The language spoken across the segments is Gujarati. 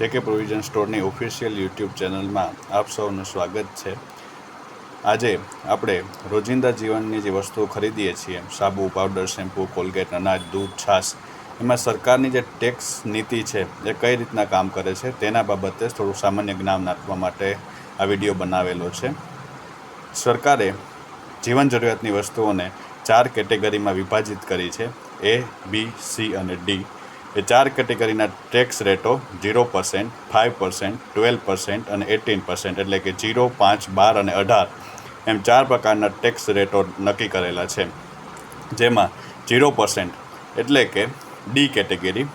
જેકે પ્રોવિઝન સ્ટોરની ઓફિશિયલ યુટ્યુબ ચેનલમાં આપ સૌનું સ્વાગત છે। આજે આપણે રોજિંદા જીવનની જે વસ્તુઓ ખરીદીએ છીએ, સાબુ, પાવડર, શેમ્પૂ, કોલગેટ, અનાજ, દૂધ, છાશ, એમાં સરકારની જે ટેક્સ નીતિ છે એ કઈ રીતના કામ કરે છે તેના બાબતે થોડું સામાન્ય જ્ઞાન આપવા માટે આ વિડીયો બનાવેલો છે। સરકારે જીવન જરૂરિયાતની વસ્તુઓને 4 કેટેગરીમાં વિભાજિત કરી છે, A, B, C અને D। એ 4 કેટેગરીના ટેક્સ રેટો 0%, 5%, 12% અને 18%, એટલે કે 0, 5, 12 અને 18 એમ 4 પ્રકારના ટેક્સ રેટો નક્કી કરેલા છે। જેમાં 0% એટલે કે D કેટેગરી,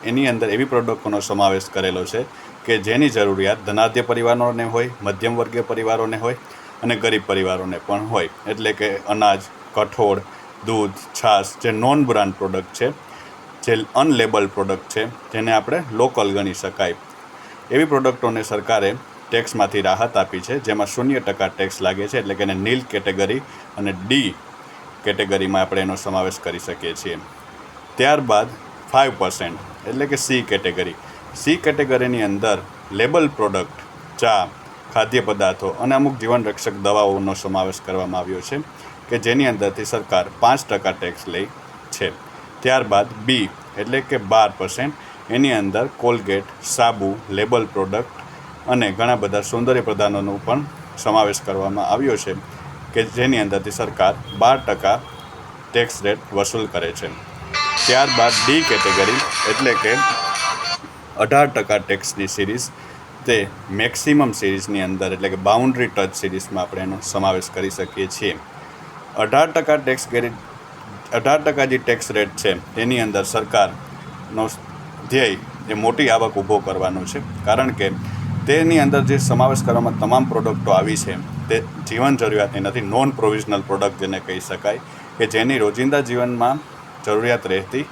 એની અંદર એવી પ્રોડક્ટોનો સમાવેશ કરેલો છે કે જેની જરૂરિયાત ધનાઢ્ય પરિવારોને હોય, મધ્યમ વર્ગીય પરિવારોને હોય અને ગરીબ પરિવારોને પણ હોય, એટલે કે અનાજ, કઠોળ, દૂધ, છાશ જે નોન બ્રાન્ડ પ્રોડક્ટ છે, જે અનલેબલ પ્રોડક્ટ છે, જેને આપણે લોકલ ગણી શકાય, એવી પ્રોડક્ટોને સરકારે ટેક્સમાંથી રાહત આપી છે, જેમાં 0% ટેક્સ લાગે છે, એટલે કે એને નીલ કેટેગરી અને D કેટેગરીમાં આપણે એનો સમાવેશ કરી શકીએ છીએ। ત્યારબાદ 5% એટલે કે C કેટેગરી। C કેટેગરીની અંદર લેબલ પ્રોડક્ટ, ચા, ખાદ્ય પદાર્થો અને અમુક જીવનરક્ષક દવાઓનો સમાવેશ કરવામાં આવ્યો છે કે જેની અંદરથી સરકાર 5% ટેક્સ લે છે। ત્યારબાદ B એટલે કે 12%, એની અંદર કોલગેટ, સાબુ, લેબલ પ્રોડક્ટ અને ઘણા બધા સૌંદર્ય પ્રધાનોનો પણ સમાવેશ કરવામાં આવ્યો છે કે જેની અંદરથી સરકાર 12% ટેક્સ રેટ વસૂલ કરે છે। ત્યારબાદ D કેટેગરી એટલે કે 18% ટેક્સની સિરીઝ, તે મેક્સિમમ સિરીઝની અંદર એટલે કે બાઉન્ડ્રી ટચ સિરીઝમાં આપણે એનો સમાવેશ કરી શકીએ છીએ। 18% જે ટેક્સ રેટ છે તેની અંદર સરકારનો ધ્યેય એ મોટી આવક ઊભો કરવાનો છે, કારણ કે તેની અંદર જે સમાવેશ કરવામાં તમામ પ્રોડક્ટો આવી છે તે જીવન જરૂરિયાતની નથી, નોન પ્રોવિઝનલ પ્રોડક્ટ જેને કહી શકાય, કે જેની રોજિંદા જીવનમાં જરૂરિયાત રહેતી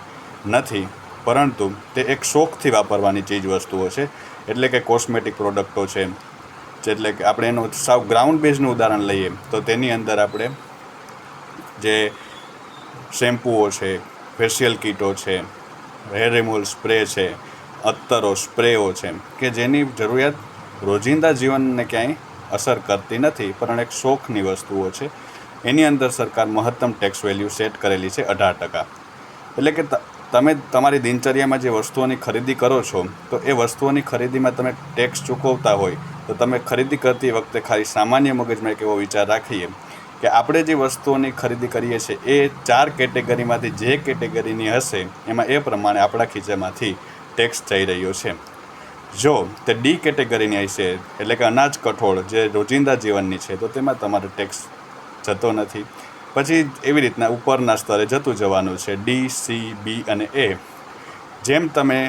નથી, પરંતુ તે એક શોખથી વાપરવાની ચીજ વસ્તુઓ છે, એટલે કે કોસ્મેટિક પ્રોડક્ટો છે। એટલે કે આપણે એનું સાવ ગ્રાઉન્ડ બેઝનું ઉદાહરણ લઈએ તો તેની અંદર આપણે જે શેમ્પૂઓ છે, ફેશિયલ કીટો છે, હેર રિમૂવલ સ્પ્રે છે, અત્તરો, સ્પ્રેઓ છે, કે જેની જરૂરિયાત રોજિંદા જીવનને ક્યાંય અસર કરતી નથી, પણ એક શોખની વસ્તુઓ છે, એની અંદર સરકાર મહત્તમ ટેક્સ વેલ્યુ સેટ કરેલી છે 18%। એટલે કે તમે તમારી દિનચર્યામાં જે વસ્તુઓની ખરીદી કરો છો તો એ વસ્તુઓની ખરીદીમાં તમે ટેક્સ ચૂકવતા હોય તો તમે ખરીદી કરતી વખતે ખાલી સામાન્ય મગજમાં એક એવો વિચાર રાખીએ કે આપણે જે વસ્તુઓની ખરીદી કરીએ છીએ એ 4 કેટેગરીમાંથી જે કેટેગરીની હશે એમાં એ પ્રમાણે આપણા ખીચામાંથી ટેક્સ જઈ રહ્યો છે। જો તે D કેટેગરીની હશે, એટલે કે અનાજ, કઠોળ જે રોજિંદા જીવનની છે, તો તેમાં તમારો ટેક્સ જતો નથી। પછી એવી રીતના ઉપરના સ્તરે જતું જવાનું છે, D, C, B અને A। જેમ તમે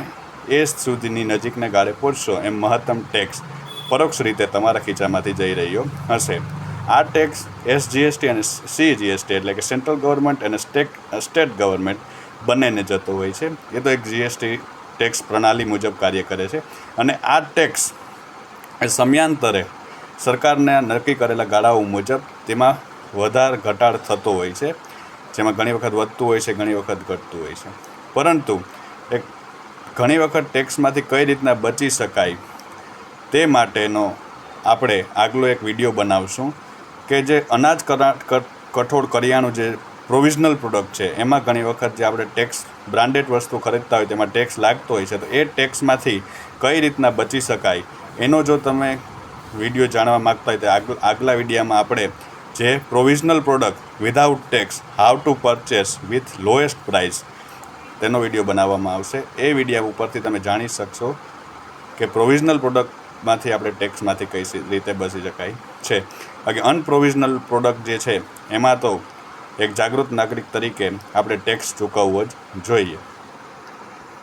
A સુધીની નજીકના ગાળે પહોંચશો એમ મહત્તમ ટેક્સ પરોક્ષ રીતે તમારા ખીચામાંથી જઈ રહ્યો હશે। આ ટેક્સ SGST અને CGST એટલે કે સેન્ટ્રલ ગવર્મેન્ટ અને સ્ટેટ ગવર્મેન્ટ બંનેને જતો હોય છે। એ તો એક GST ટેક્સ પ્રણાલી મુજબ કાર્ય કરે છે, અને આ ટેક્સ એ સમયાંતરે સરકારના નક્કી કરેલા ગાળાઓ મુજબ તેમાં વધાર ઘટાડ થતો હોય છે, જેમાં ઘણી વખત વધતું હોય છે, ઘણી વખત ઘટતું હોય છે। પરંતુ ઘણી વખત ટેક્સમાંથી કઈ રીતના બચી શકાય તે માટેનો આપણે આગલો એક વિડીયો બનાવશું કે જે અનાજ, કઠોળ, કરિયાણું જે પ્રોવિઝનલ પ્રોડક્ટ છે એમાં ઘણી વખત જે આપણે ટેક્સ બ્રાન્ડેડ વસ્તુ ખરીદતા હોય તેમાં ટેક્સ લાગતો હોય છે, તો એ ટેક્સમાંથી કઈ રીતના બચી શકાય એનો જો તમે વિડીયો જાણવા માગતા હોય તો આગલા વિડીયોમાં આપણે જે provisional product without tax, how to purchase with lowest price, તેનો વિડીયો બનાવવામાં આવશે। એ વિડીયો ઉપરથી તમે જાણી શકશો કે પ્રોવિઝનલ પ્રોડક્ટમાંથી આપણે ટેક્સમાંથી કઈ રીતે બચી શકાય છે। બાકી અનપ્રોવિઝનલ પ્રોડક્ટ જે છે એમાં તો એક જાગૃત નાગરિક તરીકે આપણે ટેક્સ ચૂકવવો જ જોઈએ।